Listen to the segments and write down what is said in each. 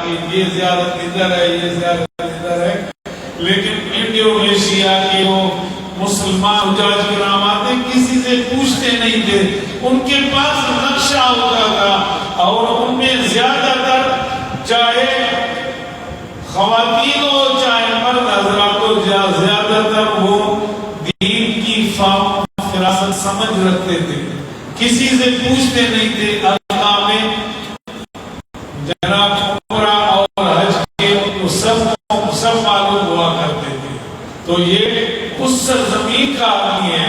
कि ये ज़ियारत इधर है, ये ज़ियारत इधर है, लेकिन इंडोनेशिया के वो मुसलमान हुज्जाज किराम आते किसी से पूछते नहीं थे, उनके पास नक्शा होता था और उनमें ज्यादातर चाहे ख़वातीन हो चाहे मर्द हज़रात हो, ज्यादातर वो दीन की फिरासत समझ रखते थे, किसी से पूछते नहीं थे। अल्लाह में जनाब उम्रा और हज के सब मालूम हुआ करते थे। तो ये उस सरजमीन का आदमी है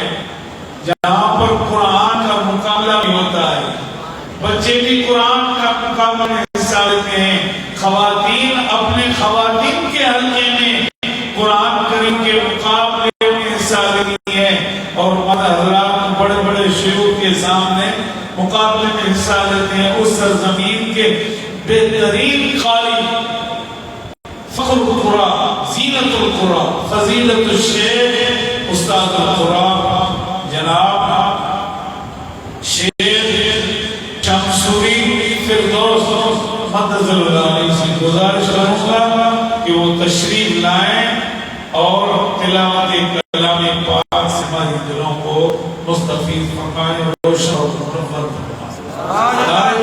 जहां पर कुरान का मुकाबला भी होता है, बच्चे भी कुरान का मुकाबला में हिस्सा लेते हैं, खवातीन अपने खवातीन के हल्के में कुरान करीम के मुकाबले में हिस्सा लेती है और हज़रात बड़े बड़े शयूख के सामने मुकाबले में हिस्सा लेते हैं। उस सरजमीन के बेहतरीन कारी फ़ख्रुल क़ुरा, ज़ीनतुल क़ुरा, फ़ज़ीलतुश शेख उस्तादुल क़ुरा जनाब शेख शमसूरी फिरदौस मददुल आली से गुजारिश करूंगा कि वो तशरीफ लाएं और तिलावत कलाम पाक से हमारे दिलों को मुस्तफ़ीज़ फरमाएं, रोशन और मुनव्वर फरमाएं।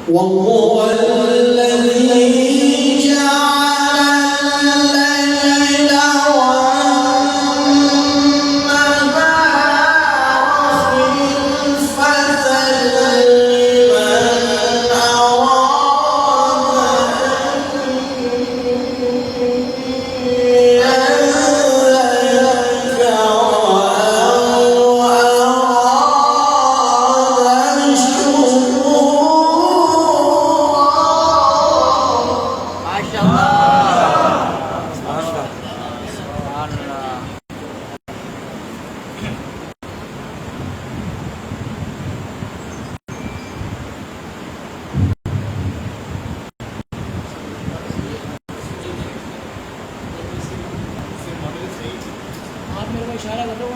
وهو الذي جعل الليل والنهار خلفة لمن أراد इशारा कर रहा हूँ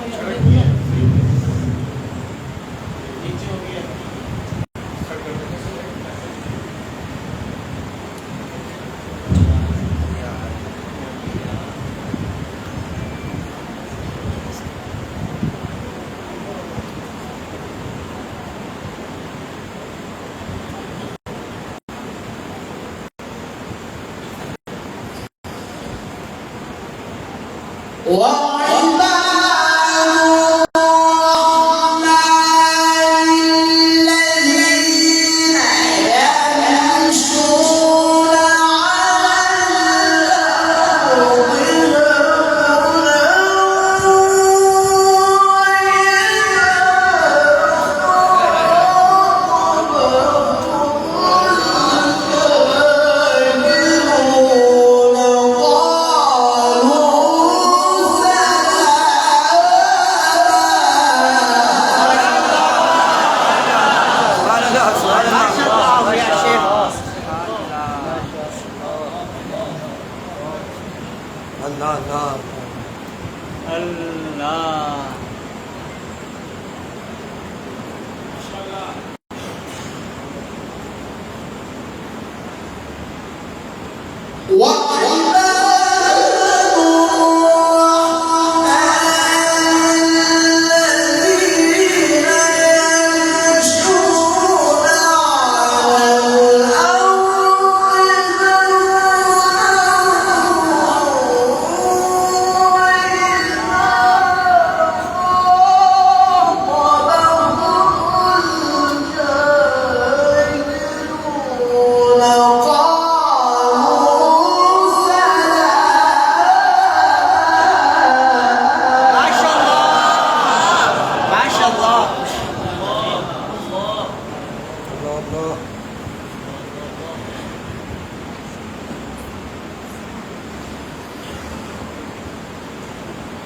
नीचे हो गया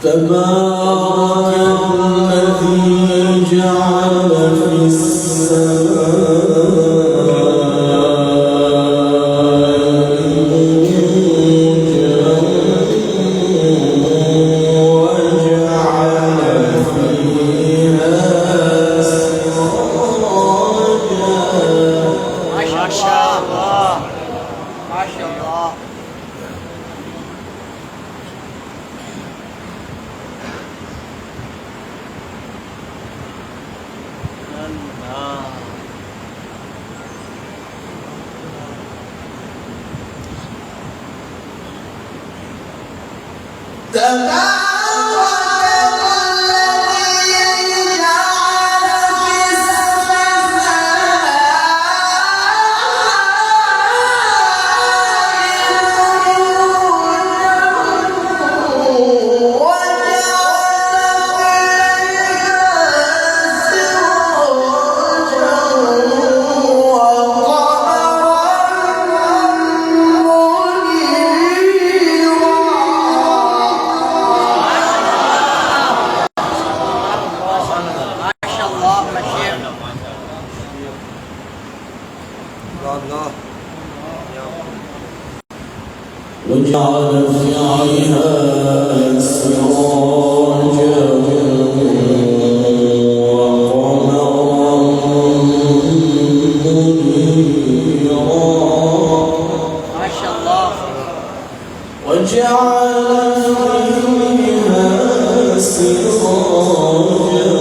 تبارك الذي جعل في وجعل فيها سراجا وقمرا منيرا ما شاء الله وجعل فيها سراجا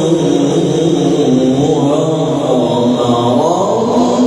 وقمرا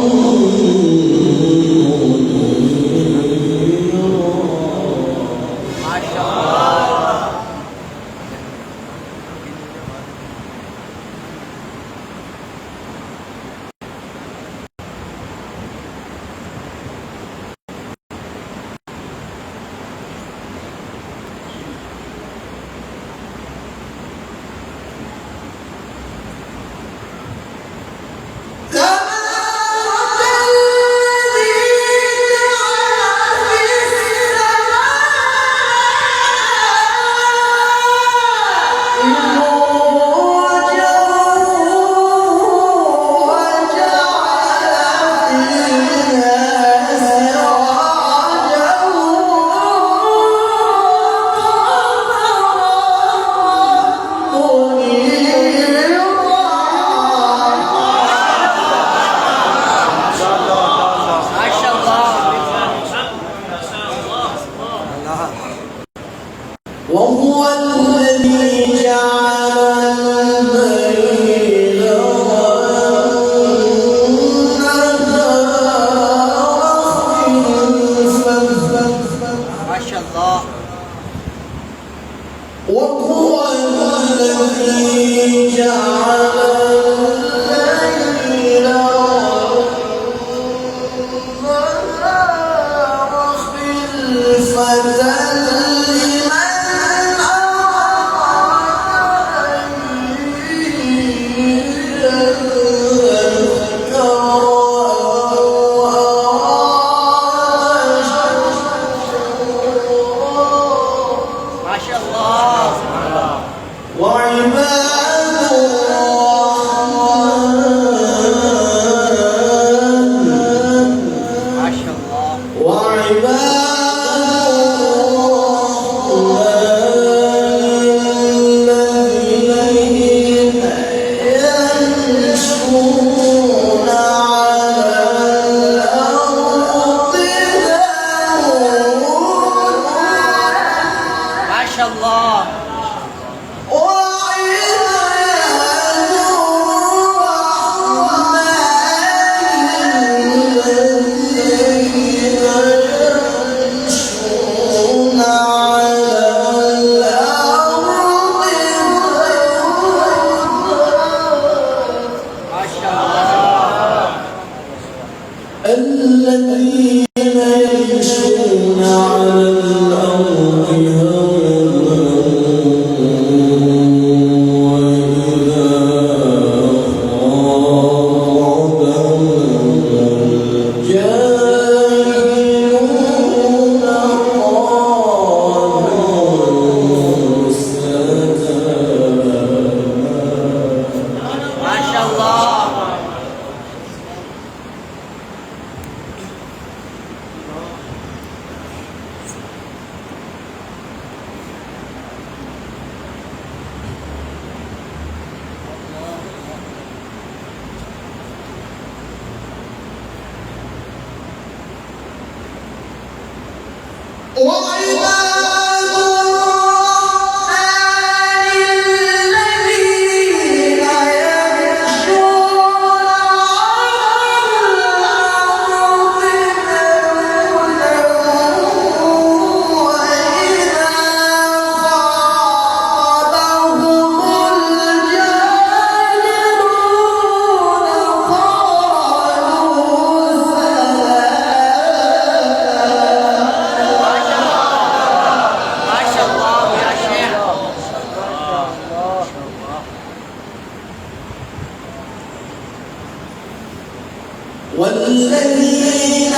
والذين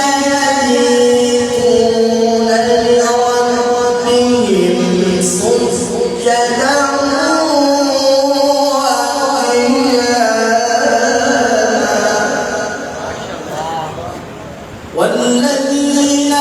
يبيتون لربهم سجدا وقياما والذين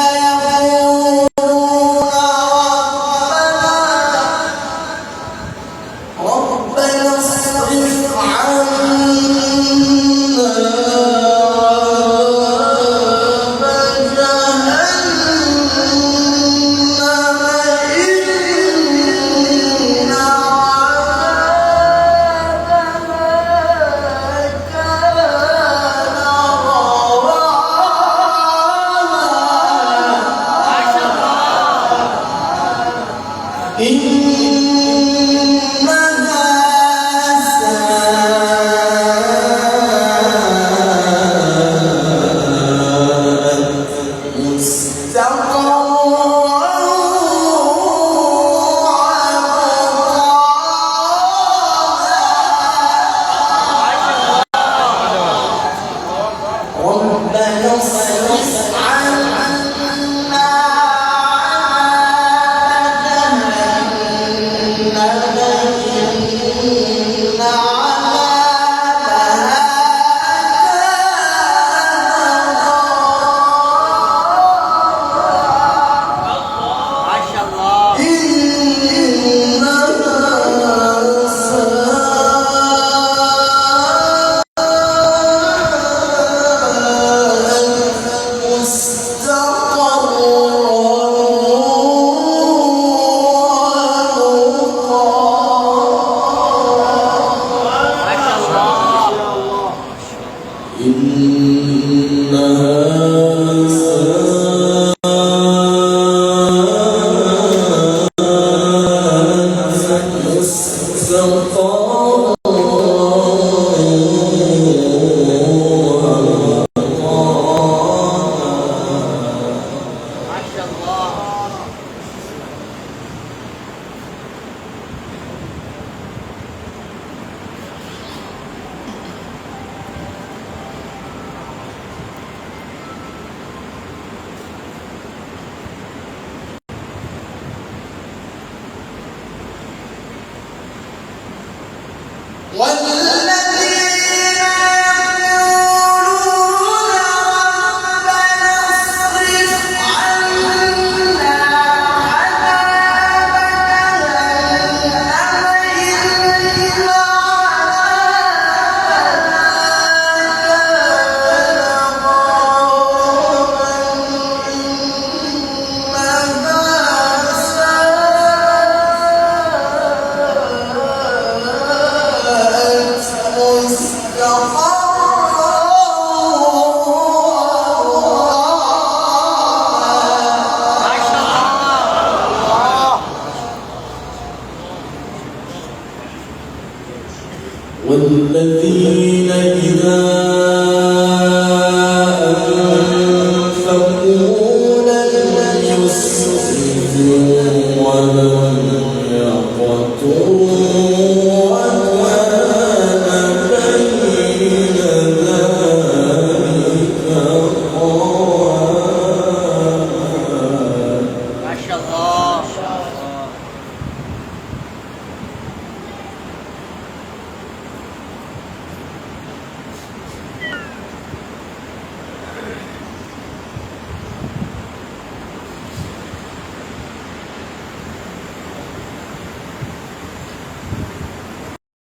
ربنا اصرف والذين